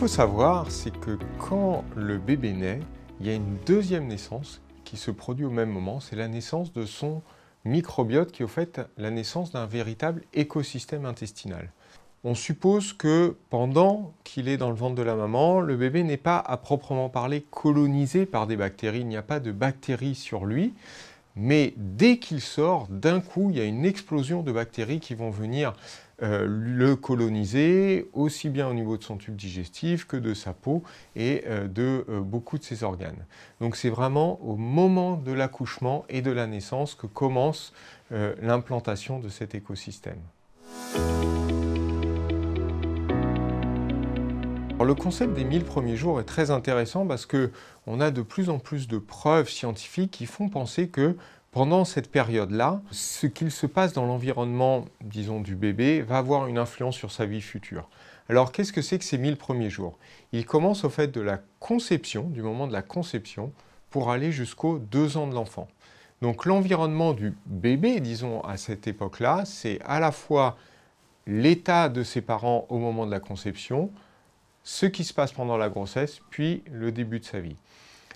faut savoir, c'est que quand le bébé naît, il y a une deuxième naissance qui se produit au même moment. C'est la naissance de son microbiote qui est au fait la naissance d'un véritable écosystème intestinal. On suppose que pendant qu'il est dans le ventre de la maman, le bébé n'est pas à proprement parler colonisé par des bactéries. Il n'y a pas de bactéries sur lui. Mais dès qu'il sort, d'un coup, il y a une explosion de bactéries qui vont venir le coloniser, aussi bien au niveau de son tube digestif que de sa peau et de beaucoup de ses organes. Donc c'est vraiment au moment de l'accouchement et de la naissance que commence l'implantation de cet écosystème. Alors, le concept des 1000 premiers jours est très intéressant parce qu'on a de plus en plus de preuves scientifiques qui font penser que pendant cette période-là, ce qu'il se passe dans l'environnement, disons, du bébé va avoir une influence sur sa vie future. Alors, qu'est-ce que c'est que ces 1000 premiers jours? Ils commencent au fait de la conception, du moment de la conception, pour aller jusqu'aux 2 ans de l'enfant. Donc, l'environnement du bébé, disons, à cette époque-là, c'est à la fois l'état de ses parents au moment de la conception, ce qui se passe pendant la grossesse, puis le début de sa vie.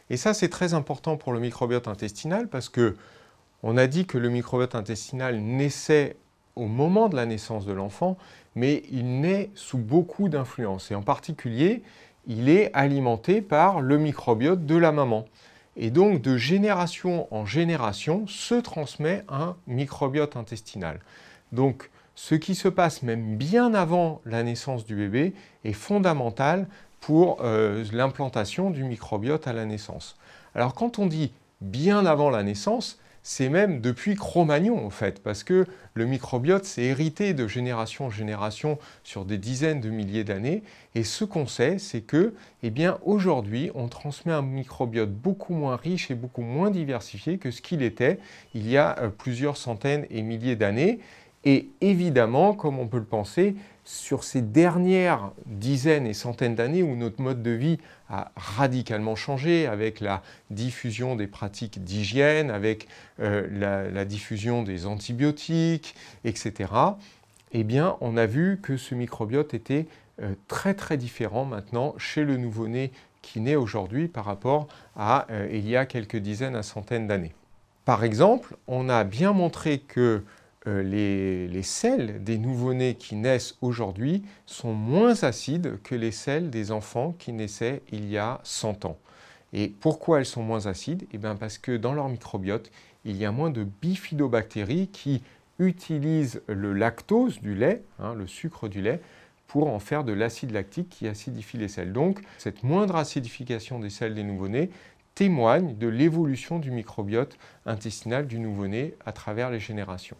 Et ça, c'est très important pour le microbiote intestinal parce que on a dit que le microbiote intestinal naissait au moment de la naissance de l'enfant, mais il naît sous beaucoup d'influences. Et en particulier, il est alimenté par le microbiote de la maman. Et donc, de génération en génération, se transmet un microbiote intestinal. Donc, ce qui se passe même bien avant la naissance du bébé est fondamental pour l'implantation du microbiote à la naissance. Alors quand on dit bien avant la naissance, c'est même depuis Cro-Magnon en fait, parce que le microbiote s'est hérité de génération en génération sur des dizaines de milliers d'années, et ce qu'on sait, c'est que, eh bien, aujourd'hui, on transmet un microbiote beaucoup moins riche et beaucoup moins diversifié que ce qu'il était il y a plusieurs centaines et milliers d'années. Et évidemment, comme on peut le penser, sur ces dernières dizaines et centaines d'années où notre mode de vie a radicalement changé avec la diffusion des pratiques d'hygiène, avec la diffusion des antibiotiques, etc., eh bien, on a vu que ce microbiote était très très différent maintenant chez le nouveau-né qui naît aujourd'hui par rapport à il y a quelques dizaines à centaines d'années. Par exemple, on a bien montré que les selles des nouveau-nés qui naissent aujourd'hui sont moins acides que les selles des enfants qui naissaient il y a 100 ans. Et pourquoi elles sont moins acides? Eh bien parce que dans leur microbiote, il y a moins de bifidobactéries qui utilisent le lactose du lait, le sucre du lait, pour en faire de l'acide lactique qui acidifie les selles. Donc, cette moindre acidification des selles des nouveau-nés témoigne de l'évolution du microbiote intestinal du nouveau-né à travers les générations.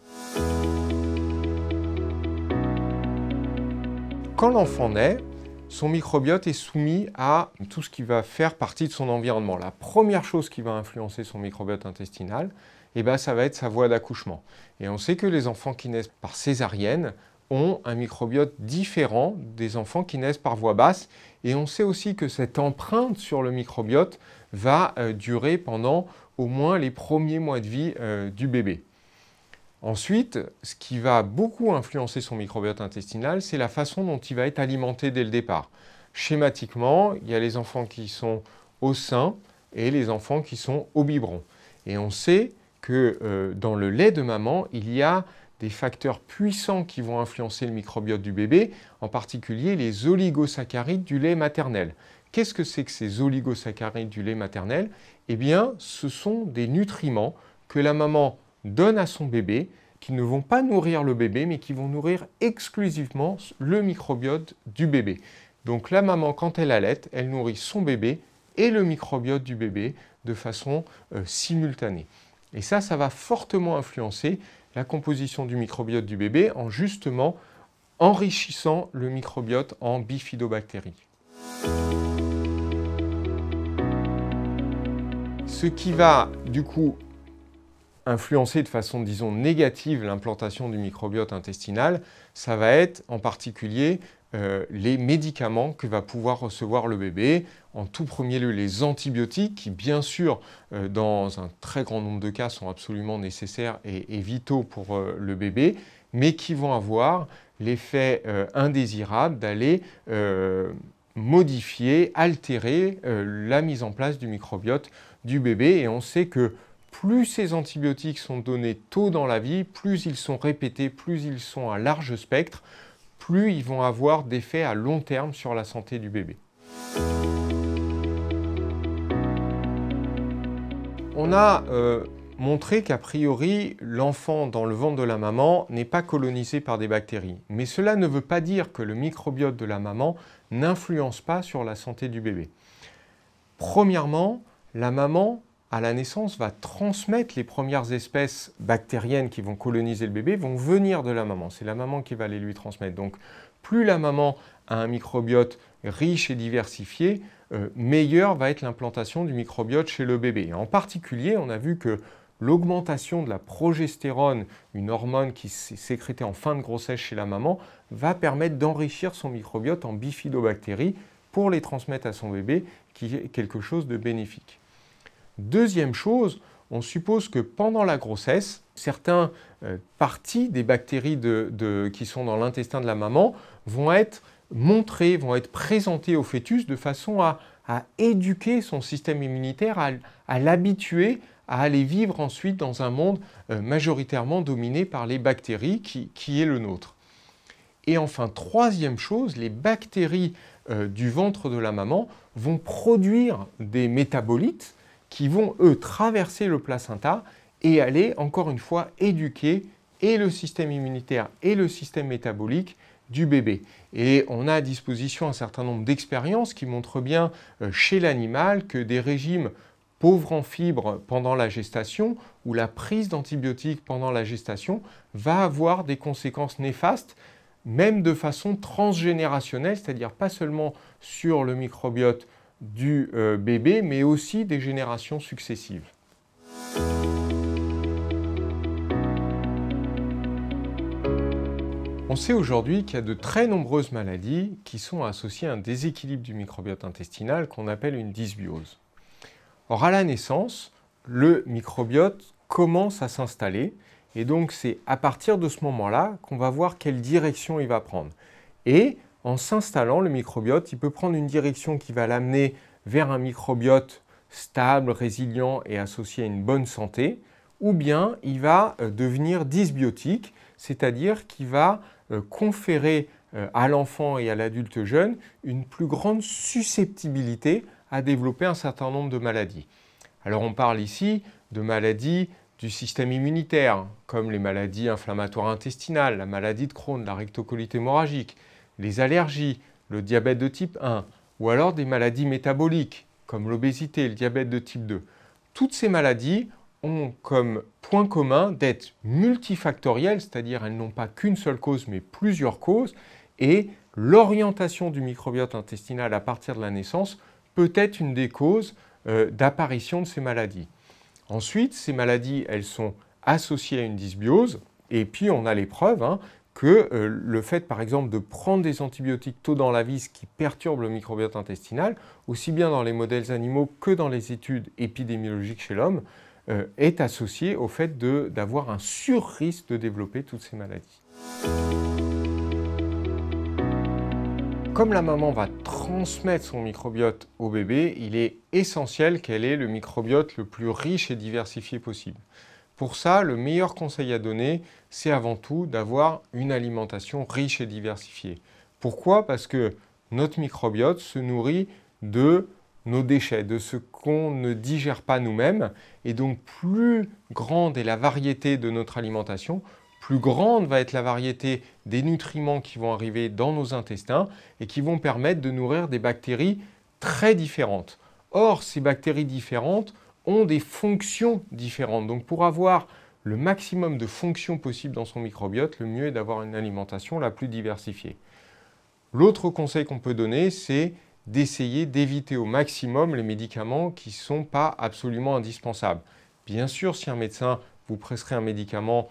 Quand l'enfant naît, son microbiote est soumis à tout ce qui va faire partie de son environnement. La première chose qui va influencer son microbiote intestinal, ça va être sa voie d'accouchement. Et on sait que les enfants qui naissent par césarienne ont un microbiote différent des enfants qui naissent par voie basse. Et on sait aussi que cette empreinte sur le microbiote va durer pendant au moins les premiers mois de vie du bébé. Ensuite, ce qui va beaucoup influencer son microbiote intestinal, c'est la façon dont il va être alimenté dès le départ. Schématiquement, il y a les enfants qui sont au sein et les enfants qui sont au biberon. Et on sait que dans le lait de maman, il y a des facteurs puissants qui vont influencer le microbiote du bébé, en particulier les oligosaccharides du lait maternel. Qu'est-ce que c'est que ces oligosaccharides du lait maternel? Eh bien, ce sont des nutriments que la maman donne à son bébé, qui ne vont pas nourrir le bébé, mais qui vont nourrir exclusivement le microbiote du bébé. Donc la maman, quand elle allaite, elle nourrit son bébé et le microbiote du bébé de façon simultanée. Et ça va fortement influencer la composition du microbiote du bébé en justement enrichissant le microbiote en bifidobactéries. Ce qui va du coup influencer de façon, disons, négative l'implantation du microbiote intestinal, ça va être en particulier les médicaments que va pouvoir recevoir le bébé. En tout premier lieu, les antibiotiques qui, bien sûr, dans un très grand nombre de cas, sont absolument nécessaires et vitaux pour le bébé, mais qui vont avoir l'effet indésirable d'aller modifier, altérer la mise en place du microbiote du bébé. Et on sait que plus ces antibiotiques sont donnés tôt dans la vie, plus ils sont répétés, plus ils sont à large spectre, plus ils vont avoir d'effets à long terme sur la santé du bébé. On a montré qu'a priori, l'enfant dans le ventre de la maman n'est pas colonisé par des bactéries. Mais cela ne veut pas dire que le microbiote de la maman n'influence pas sur la santé du bébé. Premièrement, la maman, à la naissance, va transmettre les premières espèces bactériennes qui vont coloniser le bébé, vont venir de la maman. C'est la maman qui va les lui transmettre. Donc, plus la maman a un microbiote riche et diversifié, meilleure va être l'implantation du microbiote chez le bébé. Et en particulier, on a vu que l'augmentation de la progestérone, une hormone qui s'est sécrétée en fin de grossesse chez la maman, va permettre d'enrichir son microbiote en bifidobactéries pour les transmettre à son bébé, qui est quelque chose de bénéfique. Deuxième chose, on suppose que pendant la grossesse, certaines parties des bactéries qui sont dans l'intestin de la maman vont être montrées, vont être présentées au fœtus de façon à éduquer son système immunitaire, à l'habituer à aller vivre ensuite dans un monde majoritairement dominé par les bactéries qui est le nôtre. Et enfin, troisième chose, les bactéries du ventre de la maman vont produire des métabolites qui vont, eux, traverser le placenta et aller, encore une fois, éduquer et le système immunitaire et le système métabolique du bébé. Et on a à disposition un certain nombre d'expériences qui montrent bien chez l'animal que des régimes pauvres en fibres pendant la gestation ou la prise d'antibiotiques pendant la gestation va avoir des conséquences néfastes, même de façon transgénérationnelle, c'est-à-dire pas seulement sur le microbiote du bébé, mais aussi des générations successives. On sait aujourd'hui qu'il y a de très nombreuses maladies qui sont associées à un déséquilibre du microbiote intestinal qu'on appelle une dysbiose. Or, à la naissance, le microbiote commence à s'installer et donc c'est à partir de ce moment-là qu'on va voir quelle direction il va prendre. Et en s'installant, le microbiote, il peut prendre une direction qui va l'amener vers un microbiote stable, résilient et associé à une bonne santé, ou bien il va devenir dysbiotique, c'est-à-dire qu'il va conférer à l'enfant et à l'adulte jeune une plus grande susceptibilité à développer un certain nombre de maladies. Alors on parle ici de maladies du système immunitaire, comme les maladies inflammatoires intestinales, la maladie de Crohn, la rectocolite hémorragique, les allergies, le diabète de type 1, ou alors des maladies métaboliques, comme l'obésité, le diabète de type 2. Toutes ces maladies ont comme point commun d'être multifactorielles, c'est-à-dire elles n'ont pas qu'une seule cause, mais plusieurs causes, et l'orientation du microbiote intestinal à partir de la naissance peut être une des causes d'apparition de ces maladies. Ensuite, ces maladies, elles sont associées à une dysbiose, et puis on a les preuves que le fait, par exemple, de prendre des antibiotiques tôt dans la vie, ce qui perturbe le microbiote intestinal, aussi bien dans les modèles animaux que dans les études épidémiologiques chez l'homme, est associé au fait d'avoir un surrisque de développer toutes ces maladies. Comme la maman va transmettre son microbiote au bébé, il est essentiel qu'elle ait le microbiote le plus riche et diversifié possible. Pour ça, le meilleur conseil à donner, c'est avant tout d'avoir une alimentation riche et diversifiée. Pourquoi? Parce que notre microbiote se nourrit de nos déchets, de ce qu'on ne digère pas nous-mêmes. Et donc, plus grande est la variété de notre alimentation, plus grande va être la variété des nutriments qui vont arriver dans nos intestins et qui vont permettre de nourrir des bactéries très différentes. Or, ces bactéries différentes ont des fonctions différentes. Donc, pour avoir le maximum de fonctions possibles dans son microbiote, le mieux est d'avoir une alimentation la plus diversifiée. L'autre conseil qu'on peut donner, c'est d'essayer d'éviter au maximum les médicaments qui ne sont pas absolument indispensables. Bien sûr, si un médecin vous prescrit un médicament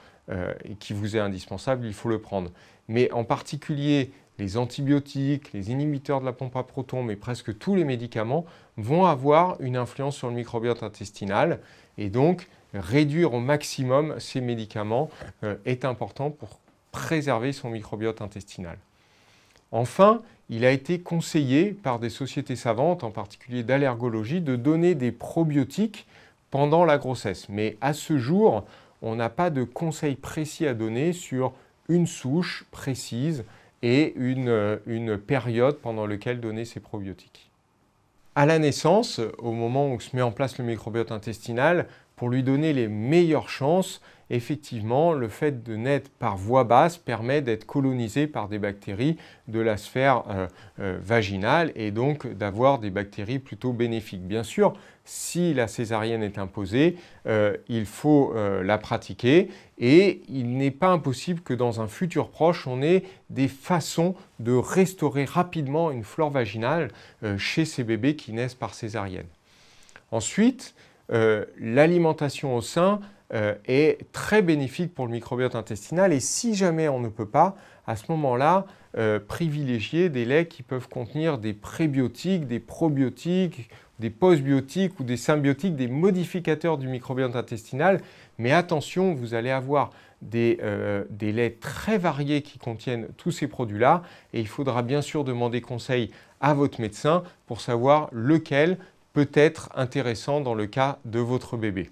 qui vous est indispensable, il faut le prendre. Mais en particulier, les antibiotiques, les inhibiteurs de la pompe à protons, mais presque tous les médicaments vont avoir une influence sur le microbiote intestinal. Et donc, réduire au maximum ces médicaments est important pour préserver son microbiote intestinal. Enfin, il a été conseillé par des sociétés savantes, en particulier d'allergologie, de donner des probiotiques pendant la grossesse. Mais à ce jour, on n'a pas de conseil précis à donner sur une souche précise et une période pendant laquelle donner ces probiotiques. À la naissance, au moment où se met en place le microbiote intestinal, pour lui donner les meilleures chances, effectivement, le fait de naître par voie basse permet d'être colonisé par des bactéries de la sphère vaginale et donc d'avoir des bactéries plutôt bénéfiques. Bien sûr, si la césarienne est imposée, il faut la pratiquer et il n'est pas impossible que dans un futur proche, on ait des façons de restaurer rapidement une flore vaginale chez ces bébés qui naissent par césarienne. Ensuite, l'alimentation au sein est très bénéfique pour le microbiote intestinal et si jamais on ne peut pas, à ce moment-là, privilégier des laits qui peuvent contenir des prébiotiques, des probiotiques, des postbiotiques ou des symbiotiques, des modificateurs du microbiote intestinal. Mais attention, vous allez avoir des laits très variés qui contiennent tous ces produits-là et il faudra bien sûr demander conseil à votre médecin pour savoir lequel peut être intéressant dans le cas de votre bébé.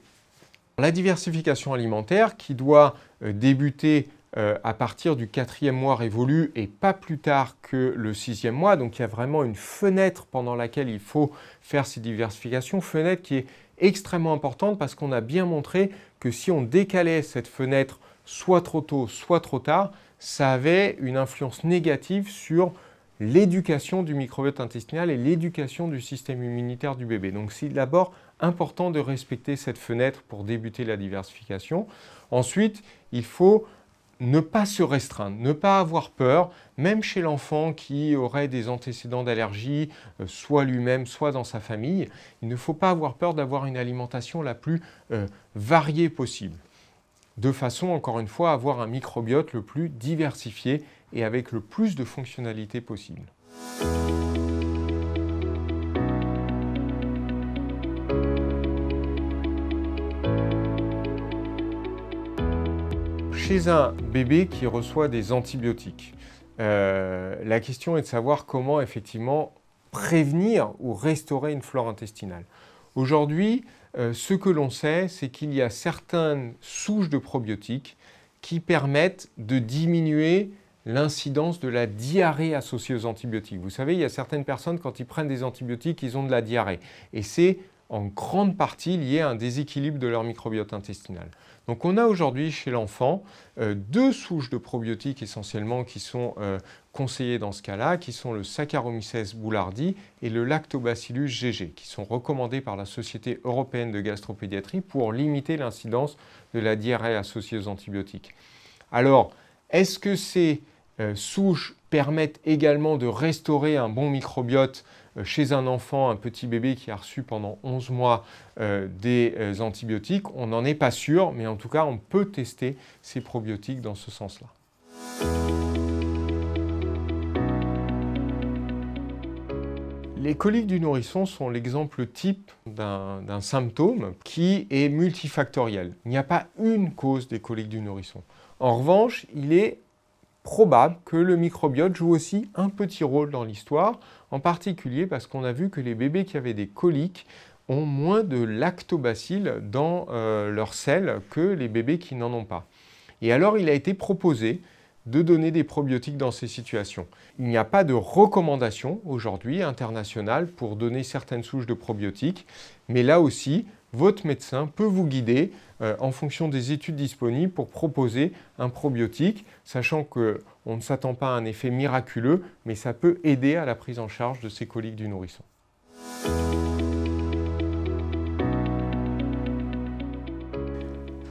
La diversification alimentaire qui doit débuter à partir du 4e mois révolu et pas plus tard que le 6e mois. Donc il y a vraiment une fenêtre pendant laquelle il faut faire ces diversifications, fenêtre qui est extrêmement importante parce qu'on a bien montré que si on décalait cette fenêtre soit trop tôt, soit trop tard, ça avait une influence négative sur l'éducation du microbiote intestinal et l'éducation du système immunitaire du bébé. Donc c'est d'abord important de respecter cette fenêtre pour débuter la diversification. Ensuite, il faut ne pas se restreindre, ne pas avoir peur, même chez l'enfant qui aurait des antécédents d'allergie, soit lui-même, soit dans sa famille. Il ne faut pas avoir peur d'avoir une alimentation la plus variée possible, de façon, encore une fois, à avoir un microbiote le plus diversifié et avec le plus de fonctionnalités possible. Chez un bébé qui reçoit des antibiotiques, la question est de savoir comment effectivement prévenir ou restaurer une flore intestinale. Aujourd'hui, ce que l'on sait, c'est qu'il y a certaines souches de probiotiques qui permettent de diminuer l'incidence de la diarrhée associée aux antibiotiques. Vous savez, il y a certaines personnes, quand ils prennent des antibiotiques, ils ont de la diarrhée. Et c'est en grande partie lié à un déséquilibre de leur microbiote intestinal. Donc on a aujourd'hui chez l'enfant 2 souches de probiotiques essentiellement qui sont conseillées dans ce cas-là, qui sont le Saccharomyces boulardii et le Lactobacillus GG, qui sont recommandés par la Société européenne de gastropédiatrie pour limiter l'incidence de la diarrhée associée aux antibiotiques. Alors, est-ce que ces souches permettent également de restaurer un bon microbiote chez un enfant, un petit bébé qui a reçu pendant 11 mois des antibiotiques? On n'en est pas sûr, mais en tout cas, on peut tester ces probiotiques dans ce sens-là. Les coliques du nourrisson sont l'exemple type d'un symptôme qui est multifactoriel. Il n'y a pas une cause des coliques du nourrisson. En revanche, il est probable que le microbiote joue aussi un petit rôle dans l'histoire, en particulier parce qu'on a vu que les bébés qui avaient des coliques ont moins de lactobacilles dans leur selle que les bébés qui n'en ont pas. Et alors, il a été proposé de donner des probiotiques dans ces situations. Il n'y a pas de recommandation aujourd'hui internationale pour donner certaines souches de probiotiques, mais là aussi, votre médecin peut vous guider en fonction des études disponibles pour proposer un probiotique, sachant qu'on ne s'attend pas à un effet miraculeux, mais ça peut aider à la prise en charge de ces coliques du nourrisson.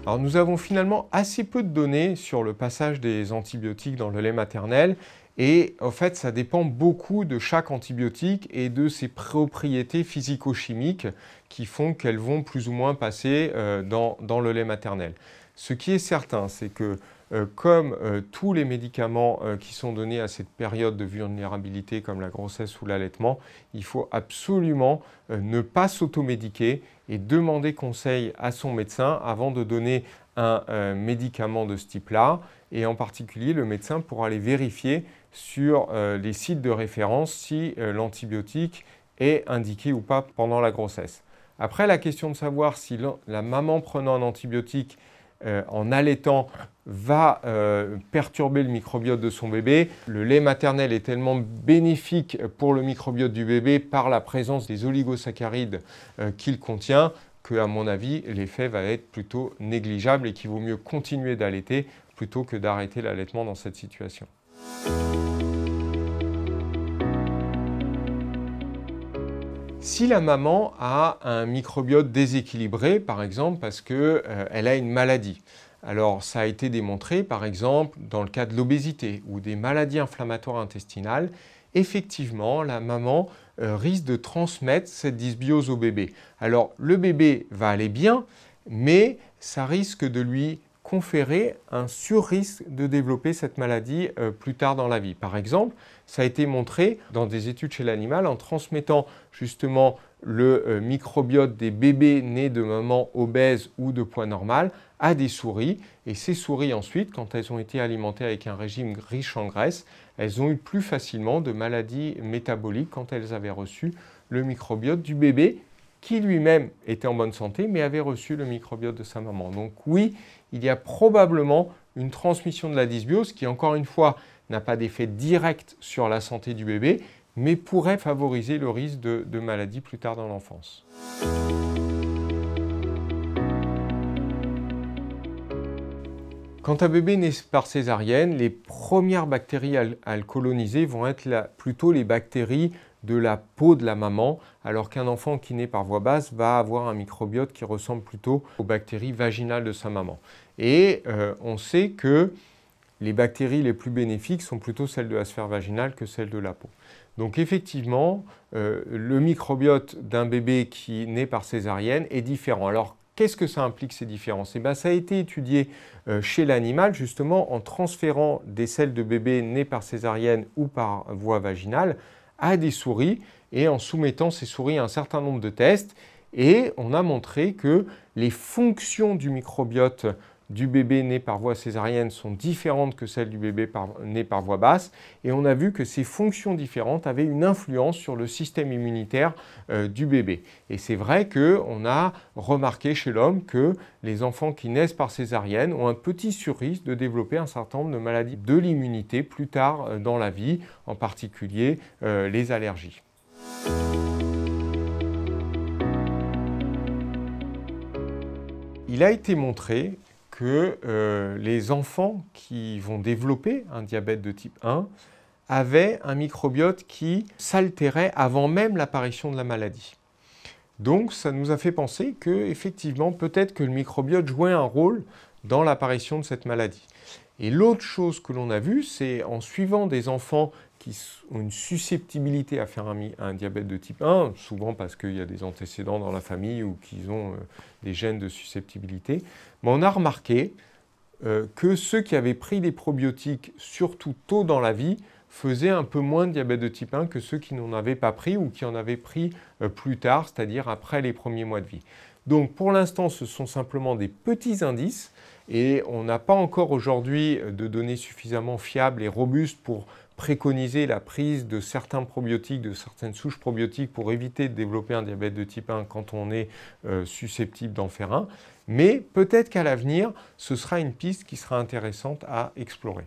Alors nous avons finalement assez peu de données sur le passage des antibiotiques dans le lait maternel et en fait ça dépend beaucoup de chaque antibiotique et de ses propriétés physico-chimiques qui font qu'elles vont plus ou moins passer dans le lait maternel. Ce qui est certain, c'est que comme tous les médicaments qui sont donnés à cette période de vulnérabilité comme la grossesse ou l'allaitement, il faut absolument ne pas s'automédiquer et demander conseil à son médecin avant de donner un médicament de ce type-là. Et en particulier, le médecin pourra aller vérifier sur les sites de référence si l'antibiotique est indiqué ou pas pendant la grossesse. Après, la question de savoir si la maman prenant un antibiotique en allaitant va perturber le microbiote de son bébé. Le lait maternel est tellement bénéfique pour le microbiote du bébé par la présence des oligosaccharides qu'il contient qu'à mon avis, l'effet va être plutôt négligeable et qu'il vaut mieux continuer d'allaiter plutôt que d'arrêter l'allaitement dans cette situation. Si la maman a un microbiote déséquilibré, par exemple parce qu'elle a une maladie, alors ça a été démontré par exemple dans le cas de l'obésité ou des maladies inflammatoires intestinales, effectivement la maman risque de transmettre cette dysbiose au bébé. Alors le bébé va aller bien, mais ça risque de lui conférer un surrisque de développer cette maladie plus tard dans la vie. Par exemple, ça a été montré dans des études chez l'animal en transmettant justement le microbiote des bébés nés de mamans obèses ou de poids normal à des souris. Et ces souris ensuite, quand elles ont été alimentées avec un régime riche en graisse, elles ont eu plus facilement de maladies métaboliques quand elles avaient reçu le microbiote du bébé qui lui-même était en bonne santé mais avait reçu le microbiote de sa maman. Donc oui, il y a probablement une transmission de la dysbiose qui, encore une fois, n'a pas d'effet direct sur la santé du bébé, mais pourrait favoriser le risque de maladie plus tard dans l'enfance. Quand un bébé naît par césarienne, les premières bactéries à le coloniser vont être plutôt les bactéries de la peau de la maman, alors qu'un enfant qui naît par voie basse va avoir un microbiote qui ressemble plutôt aux bactéries vaginales de sa maman. Et on sait que les bactéries les plus bénéfiques sont plutôt celles de la sphère vaginale que celles de la peau. Donc effectivement, le microbiote d'un bébé qui naît par césarienne est différent. Alors, qu'est-ce que ça implique ces différences? Ça a été étudié chez l'animal, justement, en transférant des selles de bébés nés par césarienne ou par voie vaginale à des souris et en soumettant ces souris à un certain nombre de tests. Et on a montré que les fonctions du microbiote du bébé né par voie césarienne sont différentes que celles du bébé né par voie basse. Et on a vu que ces fonctions différentes avaient une influence sur le système immunitaire du bébé. Et c'est vrai qu'on a remarqué chez l'homme que les enfants qui naissent par césarienne ont un petit surrisque de développer un certain nombre de maladies de l'immunité plus tard dans la vie, en particulier les allergies. Il a été montré que les enfants qui vont développer un diabète de type 1 avaient un microbiote qui s'altérait avant même l'apparition de la maladie. Donc ça nous a fait penser qu'effectivement, peut-être que le microbiote jouait un rôle dans l'apparition de cette maladie. Et l'autre chose que l'on a vue, c'est en suivant des enfants qui ont une susceptibilité à faire un diabète de type 1, souvent parce qu'il y a des antécédents dans la famille ou qu'ils ont des gènes de susceptibilité, mais on a remarqué que ceux qui avaient pris des probiotiques, surtout tôt dans la vie, faisaient un peu moins de diabète de type 1 que ceux qui n'en avaient pas pris ou qui en avaient pris plus tard, c'est-à-dire après les premiers mois de vie. Donc pour l'instant, ce sont simplement des petits indices et on n'a pas encore aujourd'hui de données suffisamment fiables et robustes pour préconiser la prise de certains probiotiques, de certaines souches probiotiques pour éviter de développer un diabète de type 1 quand on est susceptible d'en faire un. Mais peut-être qu'à l'avenir, ce sera une piste qui sera intéressante à explorer.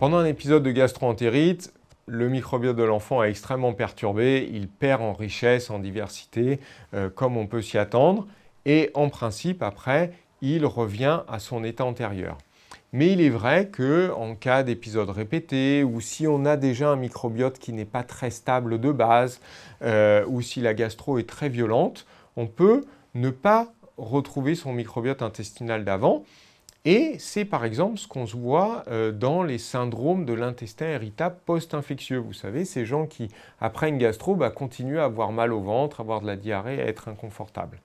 Pendant un épisode de gastro-entérite, le microbiote de l'enfant est extrêmement perturbé, il perd en richesse, en diversité, comme on peut s'y attendre. Et en principe, après, il revient à son état antérieur. Mais il est vrai qu'en cas d'épisodes répétés, ou si on a déjà un microbiote qui n'est pas très stable de base, ou si la gastro est très violente, on peut ne pas retrouver son microbiote intestinal d'avant. Et c'est par exemple ce qu'on se voit dans les syndromes de l'intestin irritable post-infectieux. Vous savez, ces gens qui, après une gastro, continuent à avoir mal au ventre, avoir de la diarrhée, à être inconfortables.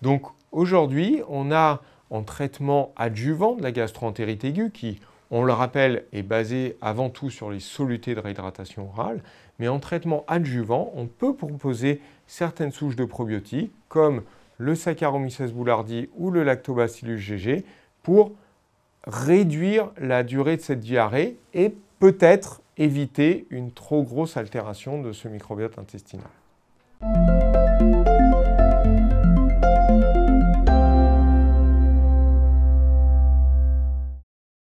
Donc aujourd'hui, on a en traitement adjuvant de la gastro-entérite aiguë qui, on le rappelle, est basé avant tout sur les solutés de réhydratation orale, mais en traitement adjuvant, on peut proposer certaines souches de probiotiques comme le Saccharomyces boulardii ou le Lactobacillus GG pour réduire la durée de cette diarrhée et peut-être éviter une trop grosse altération de ce microbiote intestinal.